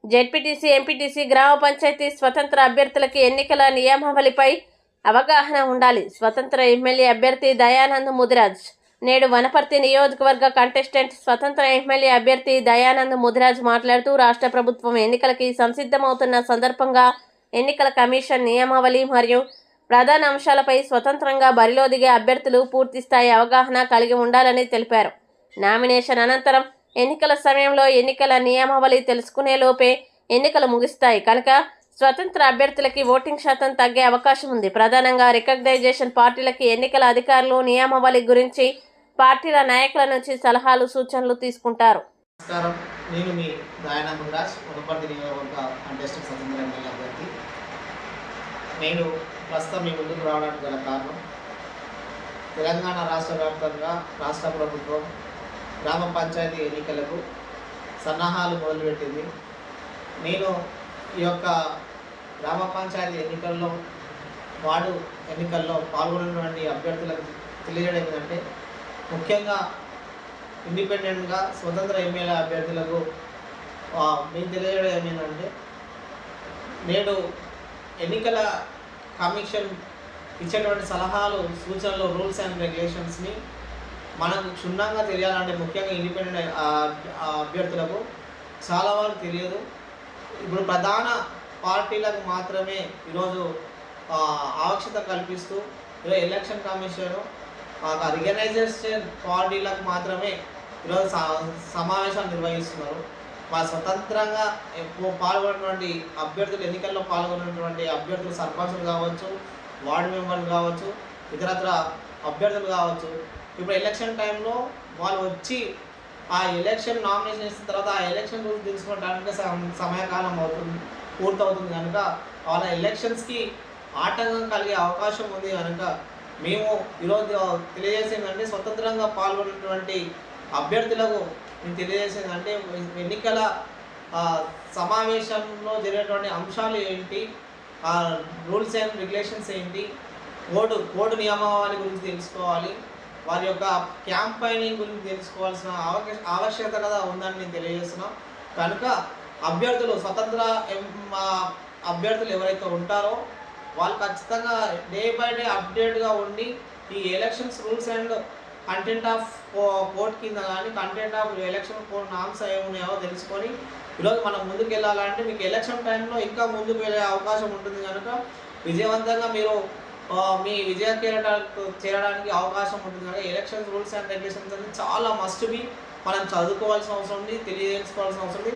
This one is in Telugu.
జెడ్పీటీసీ, ఎంపీటీసీ, గ్రామ పంచాయతీ స్వతంత్ర అభ్యర్థులకి ఎన్నికల నియమావళిపై అవగాహన ఉండాలి. స్వతంత్ర ఎమ్మెల్యే అభ్యర్థి దయానంద్ ముదిరాజ్ నేడు వనపర్తి నియోజకవర్గ కంటెస్టెంట్ స్వతంత్ర ఎమ్మెల్యే అభ్యర్థి దయానంద్ ముదిరాజ్ మాట్లాడుతూ రాష్ట్ర ప్రభుత్వం ఎన్నికలకి సంసిద్ధమవుతున్న సందర్భంగా ఎన్నికల కమిషన్ నియమావళి మరియు ప్రధాన అంశాలపై స్వతంత్రంగా బరిలో దిగే అభ్యర్థులు పూర్తిస్థాయి అవగాహన కలిగి ఉండాలని తెలిపారు. నామినేషన్ అనంతరం ఎన్నికల సమయంలో ఎన్నికల నియమావళి తెలుసుకునే లోపే ఎన్నికలు ముగుస్తాయి కనుక స్వతంత్ర అభ్యర్థులకి ఓటింగ్ శాతం తగ్గే అవకాశం ఉంది. ప్రధానంగా రికగ్నైజేషన్ పార్టీలకి ఎన్నికల అధికారులు నియమావళి గురించి పార్టీల నాయకుల నుంచి సలహాలు సూచనలు తీసుకుంటారు. నమస్కారం, నేను మీ దయానంద్ ముదిరాజ్, వనపర్తి నియోజకవర్గ కంటెస్టెంట్ స్వతంత్ర ఎమ్మెల్యే అభ్యర్థి. నేను ప్రస్తుతం మీ ముందుకు రావడానికి గల కారణం, తెలంగాణ రాష్ట్ర వ్యాప్తంగా రాష్ట్ర ప్రభుత్వం గ్రామ పంచాయతీ ఎన్నికలకు సన్నాహాలు మొదలుపెట్టింది. నేను ఈ యొక్క గ్రామ పంచాయతీ ఎన్నికల్లో వార్డు ఎన్నికల్లో పాల్గొన్నటువంటి అభ్యర్థులకు తెలియజేయడం ఏంటంటే, ముఖ్యంగా ఇండిపెండెంట్గా స్వతంత్ర ఎమ్మెల్యే అభ్యర్థులకు మేము తెలియజేయడం ఏంటంటే, నేడు ఎన్నికల కమిషన్ ఇచ్చేటువంటి సలహాలు, సూచనలు, రూల్స్ అండ్ రెగ్యులేషన్స్ని మనకు క్షుణ్ణంగా తెలియాలంటే ముఖ్యంగా ఇండిపెండెంట్ అభ్యర్థులకు చాలా వరకు తెలియదు. ఇప్పుడు ప్రధాన పార్టీలకు మాత్రమే ఈరోజు ఆవశ్యకత కల్పిస్తూ ఈరోజు ఎలక్షన్ కమిషన్ రికగ్నైజేషన్ పార్టీలకు మాత్రమే ఈరోజు సమావేశాలు నిర్వహిస్తున్నారు. స్వతంత్రంగా పాల్గొన్నటువంటి అభ్యర్థులు, ఎన్నికల్లో పాల్గొన్నటువంటి అభ్యర్థులు, సర్పంచులు కావచ్చు, వార్డు మెంబర్లు కావచ్చు, ఇతరత్ర అభ్యర్థులు కావచ్చు, ఇప్పుడు ఎలక్షన్ టైంలో వాళ్ళు వచ్చి ఆ ఎలక్షన్ నామినేషన్ ఇచ్చిన తర్వాత ఆ ఎలక్షన్ రూల్స్ తెలుసుకోవడానికి సమయకాలం పూర్తవుతుంది కనుక వాళ్ళ ఎలక్షన్స్కి ఆటంకం కలిగే అవకాశం ఉంది కనుక మేము ఈరోజు తెలియజేసేదంటే, స్వతంత్రంగా పాల్గొన్నటువంటి అభ్యర్థులకు మేము తెలియజేసేదంటే, ఎన్నికల సమావేశంలో జరిగేటువంటి అంశాలు ఏంటి, రూల్స్ అండ్ రెగ్యులేషన్స్ ఏంటి, కోడ్ నియమావళి గురించి తెలుసుకోవాలి, వారి యొక్క క్యాంపైనింగ్ గురించి తెలుసుకోవాల్సిన ఆవశ్యకత ఉందని నేను తెలియజేస్తున్నాం. కనుక అభ్యర్థులు, స్వతంత్ర అభ్యర్థులు ఎవరైతే ఉంటారో వాళ్ళు ఖచ్చితంగా డే బై డే అప్డేట్గా ఉండి ఈ elections rules and content of court కింద కానీ content of election code norms ఏమున్నాయో తెలుసుకొని ఈరోజు మనం ముందుకు వెళ్ళాలంటే మీకు ఎలక్షన్ టైంలో ఇంకా ముందుకు వెళ్ళే అవకాశం ఉంటుంది కనుక విజయవంతంగా మీరు మీ విజయ చేరడానికి అవకాశం ఉంటుంది కనుక ఎలక్షన్ రూల్స్ అండ్ రెగ్యులేషన్స్ అనేది చాలా మస్ట్ బి మనం చదువుకోవాల్సిన అవసరం ఉంది, తెలియజేసుకోవాల్సిన అవసరం ఉంది.